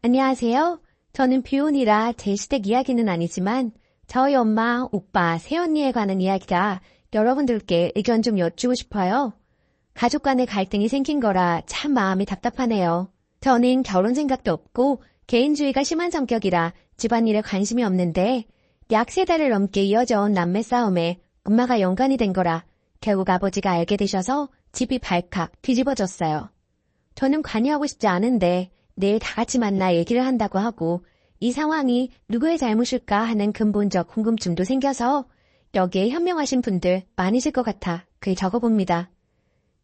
안녕하세요. 저는 비혼이라 제 시댁 이야기는 아니지만 저희 엄마, 오빠, 새언니에 관한 이야기라 여러분들께 의견 좀 여쭈고 싶어요. 가족 간의 갈등이 생긴 거라 참 마음이 답답하네요. 저는 결혼 생각도 없고 개인주의가 심한 성격이라 집안일에 관심이 없는데 약 3달을 넘게 이어져온 남매 싸움에 엄마가 연관이 된 거라 결국 아버지가 알게 되셔서 집이 발칵 뒤집어졌어요. 저는 관여하고 싶지 않은데 내일 다 같이 만나 얘기를 한다고 하고 이 상황이 누구의 잘못일까 하는 근본적 궁금증도 생겨서 여기에 현명하신 분들 많으실 것 같아 글 적어봅니다.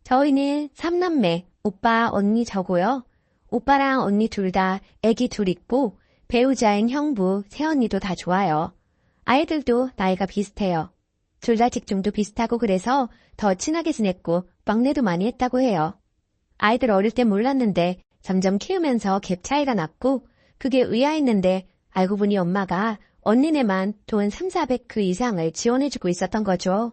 저희는 3남매, 오빠, 언니 저고요. 오빠랑 언니 둘 다 애기 둘 있고 배우자인 형부, 새언니도 다 좋아요. 아이들도 나이가 비슷해요. 둘 다 직종도 비슷하고 그래서 더 친하게 지냈고 막내도 많이 했다고 해요. 아이들 어릴 때 몰랐는데 점점 키우면서 갭 차이가 났고 그게 의아했는데 알고 보니 엄마가 언니네만 돈 300~400 그 이상을 지원해주고 있었던 거죠.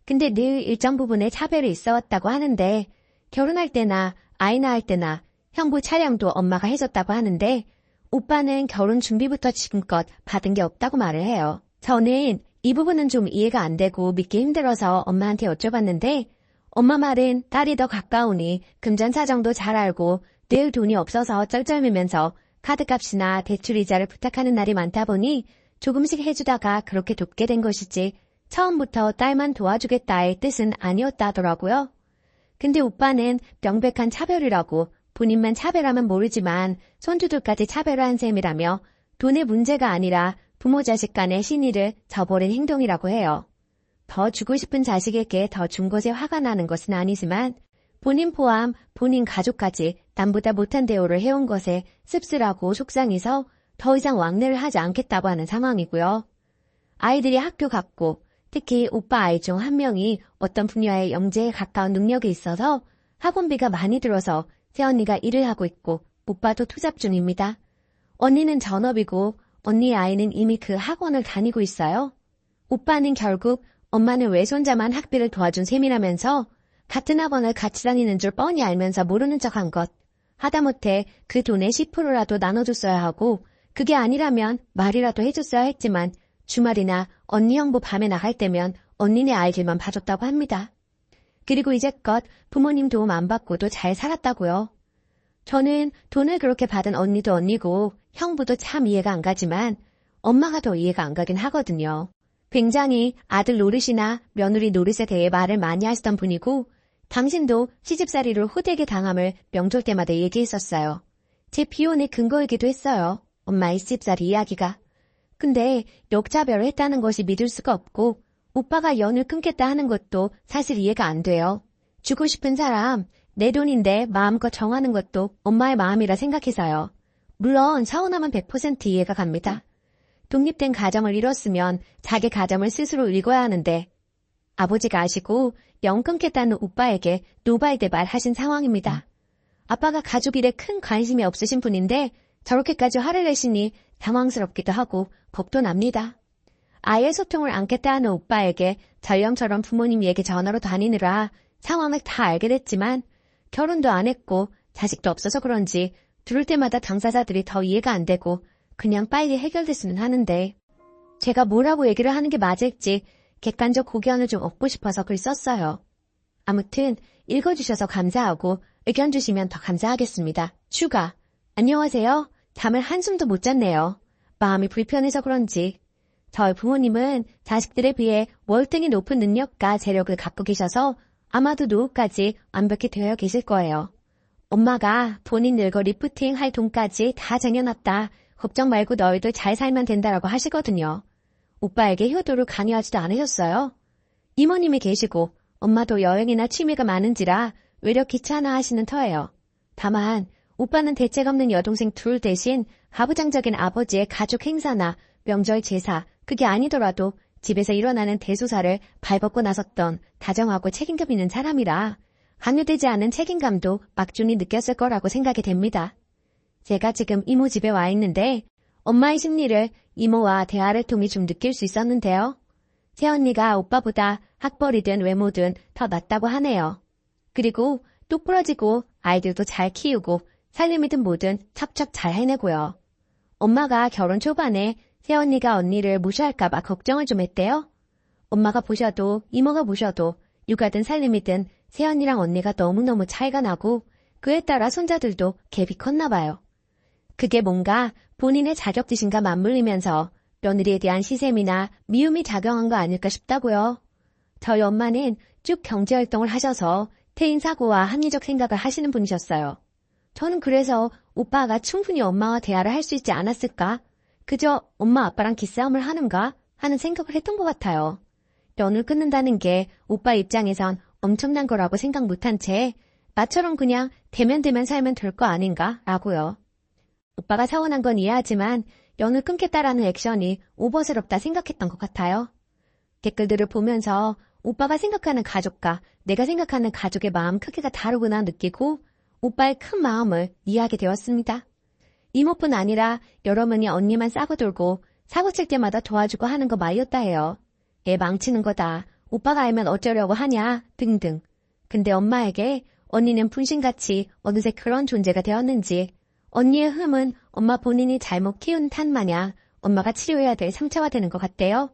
근데 늘 일정 부분에 차별이 있어왔다고 하는데 결혼할 때나 아이 낳을 때나 형부 차량도 엄마가 해줬다고 하는데 오빠는 결혼 준비부터 지금껏 받은 게 없다고 말을 해요. 저는 이 부분은 좀 이해가 안 되고 믿기 힘들어서 엄마한테 여쭤봤는데 엄마 말은 딸이 더 가까우니 금전 사정도 잘 알고 늘 돈이 없어서 쩔쩔매면서 카드값이나 대출이자를 부탁하는 날이 많다 보니 조금씩 해주다가 그렇게 돕게 된 것이지 처음부터 딸만 도와주겠다의 뜻은 아니었다 하더라고요. 근데 오빠는 명백한 차별이라고 본인만 차별하면 모르지만 손주들까지 차별한 셈이라며 돈의 문제가 아니라 부모 자식 간의 신의를 저버린 행동이라고 해요. 더 주고 싶은 자식에게 더 준 것에 화가 나는 것은 아니지만 본인 포함 본인 가족까지 남보다 못한 대우를 해온 것에 씁쓸하고 속상해서 더 이상 왕래를 하지 않겠다고 하는 상황이고요. 아이들이 학교 갔고 특히 오빠 아이 중 한 명이 어떤 분야의 영재에 가까운 능력이 있어서 학원비가 많이 들어서 새언니가 일을 하고 있고 오빠도 투잡 중입니다. 언니는 전업이고 언니의 아이는 이미 그 학원을 다니고 있어요. 오빠는 결국 엄마는 외손자만 학비를 도와준 셈이라면서 같은 학원을 같이 다니는 줄 뻔히 알면서 모르는 척한 것. 하다못해 그 돈의 10%라도 나눠줬어야 하고 그게 아니라면 말이라도 해줬어야 했지만 주말이나 언니 형부 밤에 나갈 때면 언니네 아이들만 봐줬다고 합니다. 그리고 이제껏 부모님 도움 안 받고도 잘 살았다고요. 저는 돈을 그렇게 받은 언니도 언니고 형부도 참 이해가 안 가지만 엄마가 더 이해가 안 가긴 하거든요. 굉장히 아들 노릇이나 며느리 노릇에 대해 말을 많이 하시던 분이고 당신도 시집살이를 호되게 당함을 명절 때마다 얘기했었어요. 제 비혼의 근거이기도 했어요. 엄마의 시집살이 이야기가. 근데 역차별을 했다는 것이 믿을 수가 없고 오빠가 연을 끊겠다 하는 것도 사실 이해가 안 돼요. 주고 싶은 사람, 내 돈인데 마음껏 정하는 것도 엄마의 마음이라 생각해서요. 물론 서운하면 100% 이해가 갑니다. 독립된 가정을 이뤘으면 자기 가정을 스스로 읽어야 하는데 아버지가 아시고 영 끊겠다는 오빠에게 노발대발 하신 상황입니다. 아빠가 가족 일에 큰 관심이 없으신 분인데 저렇게까지 화를 내시니 당황스럽기도 하고 겁도 납니다. 아예 소통을 않겠다 하는 오빠에게 전령처럼 부모님 얘기 전화로 다니느라 상황을 다 알게 됐지만 결혼도 안 했고 자식도 없어서 그런지 들을 때마다 당사자들이 더 이해가 안 되고 그냥 빨리 해결됐으면 하는데 제가 뭐라고 얘기를 하는 게 맞을지 객관적 고견을 좀 얻고 싶어서 글 썼어요. 아무튼 읽어주셔서 감사하고 의견 주시면 더 감사하겠습니다. 추가. 안녕하세요. 잠을 한숨도 못 잤네요. 마음이 불편해서 그런지. 저희 부모님은 자식들에 비해 월등히 높은 능력과 재력을 갖고 계셔서 아마도 노후까지 완벽히 되어 계실 거예요. 엄마가 본인 늙어 리프팅 할 돈까지 다 쟁여놨다. 걱정 말고 너희들 잘 살면 된다라고 하시거든요. 오빠에게 효도를 강요하지도 않으셨어요. 이모님이 계시고 엄마도 여행이나 취미가 많은지라 외려 귀찮아 하시는 터예요. 다만 오빠는 대책 없는 여동생 둘 대신 가부장적인 아버지의 가족 행사나 명절 제사 그게 아니더라도 집에서 일어나는 대소사를 발벗고 나섰던 다정하고 책임감 있는 사람이라 강요되지 않은 책임감도 막중히 느꼈을 거라고 생각이 됩니다. 제가 지금 이모 집에 와 있는데 엄마의 심리를 이모와 대화를 통해 좀 느낄 수 있었는데요. 새언니가 오빠보다 학벌이든 외모든 더 낫다고 하네요. 그리고 똑부러지고 아이들도 잘 키우고 살림이든 뭐든 척척 잘 해내고요. 엄마가 결혼 초반에 새언니가 언니를 무시할까봐 걱정을 좀 했대요. 엄마가 보셔도 이모가 보셔도 육아든 살림이든 새언니랑 언니가 너무너무 차이가 나고 그에 따라 손자들도 갭이 컸나 봐요. 그게 뭔가 본인의 자격지심과 맞물리면서 며느리에 대한 시샘이나 미움이 작용한 거 아닐까 싶다고요. 저희 엄마는 쭉 경제활동을 하셔서 퇴인사고와 합리적 생각을 하시는 분이셨어요. 저는 그래서 오빠가 충분히 엄마와 대화를 할 수 있지 않았을까? 그저 엄마 아빠랑 기싸움을 하는가? 하는 생각을 했던 것 같아요. 연을 끊는다는 게 오빠 입장에선 엄청난 거라고 생각 못한 채 나처럼 그냥 대면대면 살면 될 거 아닌가? 라고요. 오빠가 서운한 건 이해하지만 연을 끊겠다라는 액션이 오버스럽다 생각했던 것 같아요. 댓글들을 보면서 오빠가 생각하는 가족과 내가 생각하는 가족의 마음 크기가 다르구나 느끼고 오빠의 큰 마음을 이해하게 되었습니다. 이모뿐 아니라 여러분이 언니만 싸고 돌고 사고 칠 때마다 도와주고 하는 거 말렸다 해요. 애 망치는 거다. 오빠가 알면 어쩌려고 하냐 등등. 근데 엄마에게 언니는 분신같이 어느새 그런 존재가 되었는지 언니의 흠은 엄마 본인이 잘못 키운 탄 마냥 엄마가 치료해야 될 상처가 되는 것 같대요.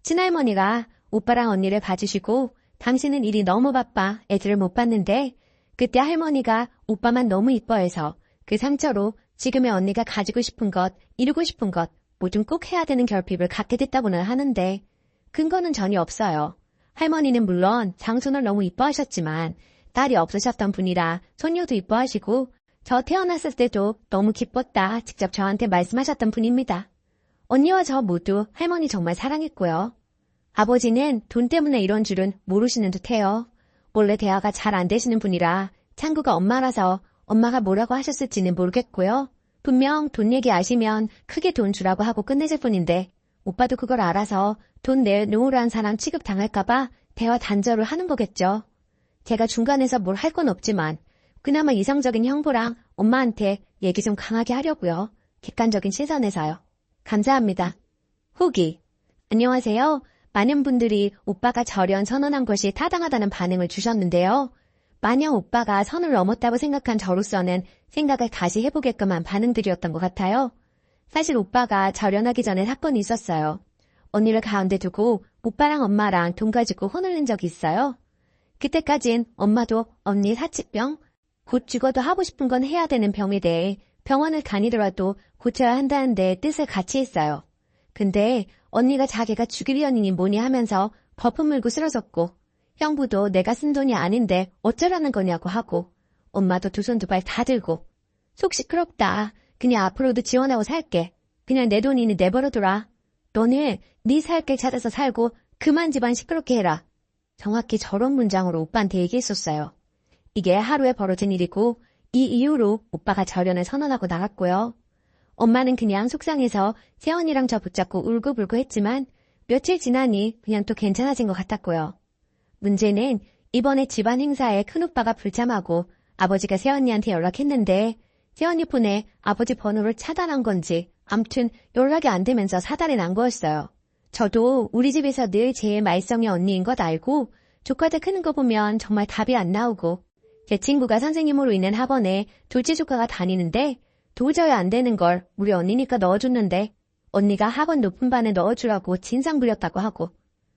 친할머니가 오빠랑 언니를 봐주시고 당신은 일이 너무 바빠 애들을 못 봤는데 그때 할머니가 오빠만 너무 이뻐해서 그 상처로 지금의 언니가 가지고 싶은 것, 이루고 싶은 것, 뭐 좀 꼭 해야 되는 결핍을 갖게 됐다고는 하는데 근거는 전혀 없어요. 할머니는 물론 장손을 너무 이뻐하셨지만 딸이 없으셨던 분이라 손녀도 이뻐하시고 저 태어났을 때도 너무 기뻤다 직접 저한테 말씀하셨던 분입니다. 언니와 저 모두 할머니 정말 사랑했고요. 아버지는 돈 때문에 이런 줄은 모르시는 듯해요. 원래 대화가 잘 안 되시는 분이라 창구가 엄마라서 엄마가 뭐라고 하셨을지는 모르겠고요. 분명 돈 얘기 아시면 크게 돈 주라고 하고 끝내실 뿐인데 오빠도 그걸 알아서 돈 내놓으라는 사람 취급당할까봐 대화 단절을 하는 거겠죠. 제가 중간에서 뭘 할 건 없지만 그나마 이성적인 형부랑 엄마한테 얘기 좀 강하게 하려고요. 객관적인 시선에서요. 감사합니다. 후기. 안녕하세요. 많은 분들이 오빠가 절연 선언한 것이 타당하다는 반응을 주셨는데요. 마냥 오빠가 선을 넘었다고 생각한 저로서는 생각을 다시 해보게끔 한 반응들이었던 것 같아요. 사실 오빠가 절연하기 전에 사건이 있었어요. 언니를 가운데 두고 오빠랑 엄마랑 돈 가지고 혼을 낸 적이 있어요. 그때까진 엄마도 언니 사치병, 곧 죽어도 하고 싶은 건 해야 되는 병에 대해 병원을 다니더라도 고쳐야 한다는데 뜻을 같이 했어요. 근데 언니가 자기가 죽일 연인이 뭐니 하면서 거품 물고 쓰러졌고 형부도 내가 쓴 돈이 아닌데 어쩌라는 거냐고 하고 엄마도 두 손 두 발 다 들고 속 시끄럽다. 그냥 앞으로도 지원하고 살게. 그냥 내 돈이니 내버려둬라. 너는 네 살 길 찾아서 살고 그만 집안 시끄럽게 해라. 정확히 저런 문장으로 오빠한테 얘기했었어요. 이게 하루에 벌어진 일이고 이 이후로 오빠가 절연을 선언하고 나갔고요. 엄마는 그냥 속상해서 세언니랑 저 붙잡고 울고불고 했지만 며칠 지나니 그냥 또 괜찮아진 것 같았고요. 문제는 이번에 집안 행사에 큰오빠가 불참하고 아버지가 세언니한테 연락했는데 세언니 폰에 아버지 번호를 차단한 건지 암튼 연락이 안 되면서 사달이 난 거였어요. 저도 우리 집에서 늘 제일 말썽의 언니인 것 알고 조카들 크는 거 보면 정말 답이 안 나오고 제 친구가 선생님으로 있는 학원에 둘째 조카가 다니는데 도저히 안 되는 걸 우리 언니니까 넣어줬는데 언니가 학원 높은 반에 넣어주라고 진상 부렸다고 하고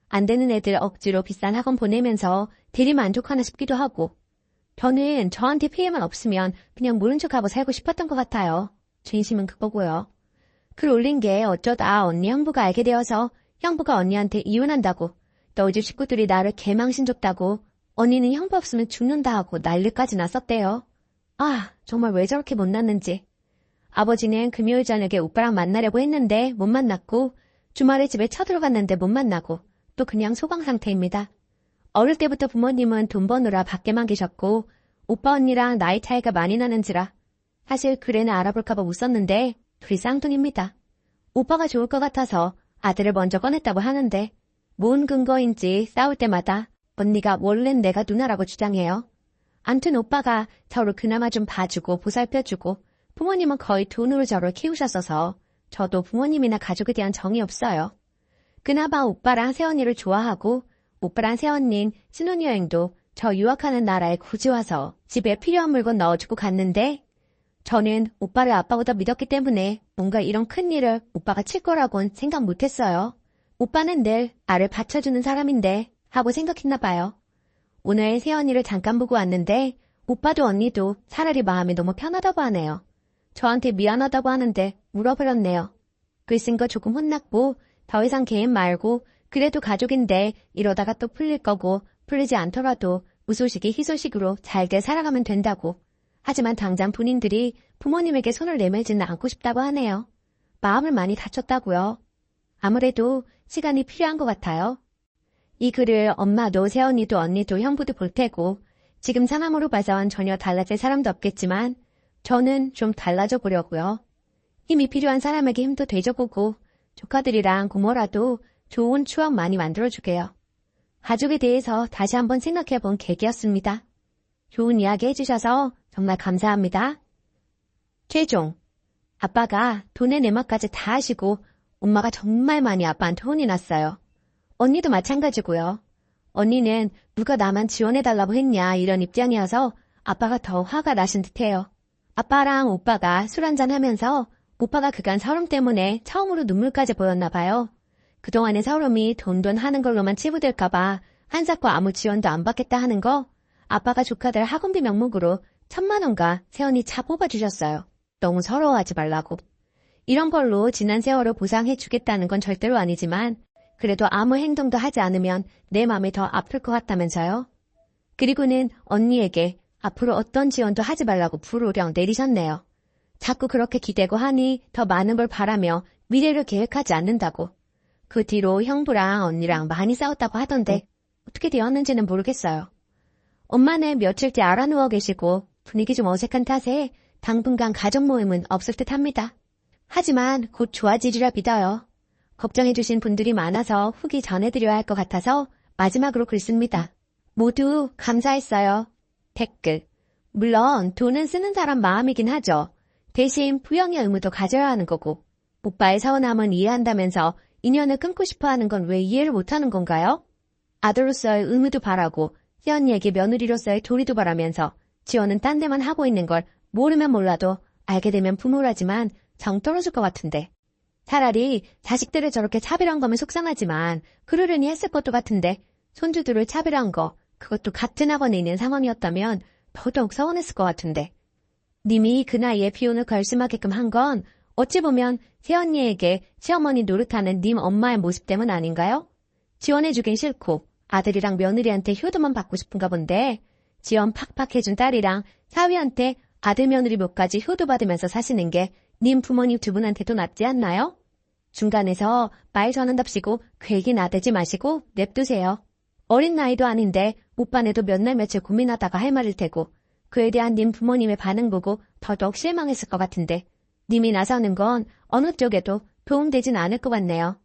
안 되는 애들 억지로 비싼 학원 보내면서 대리 만족하나 싶기도 하고 저는 저한테 피해만 없으면 그냥 모른 척하고 살고 싶었던 것 같아요. 진심은 그거고요. 글 올린 게 어쩌다 언니 형부가 알게 되어서 형부가 언니한테 이혼한다고 너희 집 식구들이 나를 개망신 줬다고 언니는 형부 없으면 죽는다 하고 난리까지 났었대요. 아 정말 왜 저렇게 못났는지. 아버지는 금요일 저녁에 오빠랑 만나려고 했는데 못 만났고 주말에 집에 쳐들어갔는데 못 만나고 또 그냥 소강 상태입니다. 어릴 때부터 부모님은 돈 버느라 밖에만 계셨고 오빠 언니랑 나이 차이가 많이 나는지라 사실 그래는 알아볼까봐 웃었는데 둘이 쌍둥이입니다. 오빠가 좋을 것 같아서 아들을 먼저 꺼냈다고 하는데 뭔 근거인지 싸울 때마다 언니가 원래는 내가 누나라고 주장해요. 암튼 오빠가 저를 그나마 좀 봐주고 보살펴주고 부모님은 거의 돈으로 저를 키우셨어서 저도 부모님이나 가족에 대한 정이 없어요. 그나마 오빠랑 새언니를 좋아하고 오빠랑 새언니는 신혼여행도 저 유학하는 나라에 굳이 와서 집에 필요한 물건 넣어주고 갔는데 저는 오빠를 아빠보다 믿었기 때문에 뭔가 이런 큰일을 오빠가 칠 거라고는 생각 못했어요. 오빠는 늘 나를 받쳐주는 사람인데 하고 생각했나 봐요. 오늘 세연이를 잠깐 보고 왔는데 오빠도 언니도 차라리 마음이 너무 편하다고 하네요. 저한테 미안하다고 하는데 물어버렸네요. 글 쓴 거 조금 혼났고 더 이상 개인 말고 그래도 가족인데 이러다가 또 풀릴 거고 풀리지 않더라도 무소식이 희소식으로 잘게 살아가면 된다고. 하지만 당장 본인들이 부모님에게 손을 내밀지는 않고 싶다고 하네요. 마음을 많이 다쳤다고요. 아무래도 시간이 필요한 것 같아요. 이 글을 엄마도 세연이도 언니도 형부도 볼 테고 지금 상황으로 봐선 전혀 달라질 사람도 없겠지만 저는 좀 달라져 보려고요. 힘이 필요한 사람에게 힘도 되져보고 조카들이랑 고모라도 좋은 추억 많이 만들어주게요. 가족에 대해서 다시 한번 생각해본 계기였습니다. 좋은 이야기 해주셔서 정말 감사합니다. 최종. 아빠가 돈의 내막까지 다 하시고 엄마가 정말 많이 아빠한테 혼이 났어요. 언니도 마찬가지고요. 언니는 누가 나만 지원해달라고 했냐 이런 입장이어서 아빠가 더 화가 나신 듯해요. 아빠랑 오빠가 술 한잔 하면서 오빠가 그간 서름 때문에 처음으로 눈물까지 보였나 봐요. 그동안의 서름이 돈돈 하는 걸로만 치부될까봐 한사코 아무 지원도 안 받겠다 하는 거 아빠가 조카들 학원비 명목으로 1,000만 원과 세연이 차 뽑아주셨어요. 너무 서러워하지 말라고. 이런 걸로 지난 세월을 보상해주겠다는 건 절대로 아니지만 그래도 아무 행동도 하지 않으면 내 마음이 더 아플 것 같다면서요. 그리고는 언니에게 앞으로 어떤 지원도 하지 말라고 불호령 내리셨네요. 자꾸 그렇게 기대고 하니 더 많은 걸 바라며 미래를 계획하지 않는다고. 그 뒤로 형부랑 언니랑 많이 싸웠다고 하던데 어떻게 되었는지는 모르겠어요. 엄마는 며칠째 알아 누워 계시고 분위기 좀 어색한 탓에 당분간 가족 모임은 없을 듯 합니다. 하지만 곧 좋아지리라 믿어요. 걱정해주신 분들이 많아서 후기 전해드려야 할 것 같아서 마지막으로 글 씁니다. 모두 감사했어요. 댓글. 물론 돈은 쓰는 사람 마음이긴 하죠. 대신 부영의 의무도 가져야 하는 거고 오빠의 서운함은 이해한다면서 인연을 끊고 싶어하는 건 왜 이해를 못하는 건가요? 아들로서의 의무도 바라고 세연이에게 며느리로서의 도리도 바라면서 지원은 딴 데만 하고 있는 걸 모르면 몰라도 알게 되면 부모라지만 정 떨어질 것 같은데. 차라리 자식들을 저렇게 차별한 거면 속상하지만 그러려니 했을 것도 같은데 손주들을 차별한 거 그것도 같은 학원에 있는 상황이었다면 더더욱 서운했을 것 같은데. 님이 그 나이에 비혼을 결심하게끔 한 건 어찌 보면 새언니에게 시어머니 노릇하는 님 엄마의 모습 때문 아닌가요? 지원해주긴 싫고 아들이랑 며느리한테 효도만 받고 싶은가 본데 지원 팍팍 해준 딸이랑 사위한테 아들 며느리 묘까지 효도받으면서 사시는 게 님 부모님 두 분한테도 낫지 않나요? 중간에서 말 전한답시고 괜히 나대지 마시고 냅두세요. 어린 나이도 아닌데 오빠네도 몇 날 며칠 고민하다가 할 말일 테고 그에 대한 님 부모님의 반응 보고 더더욱 실망했을 것 같은데 님이 나서는 건 어느 쪽에도 도움되진 않을 것 같네요.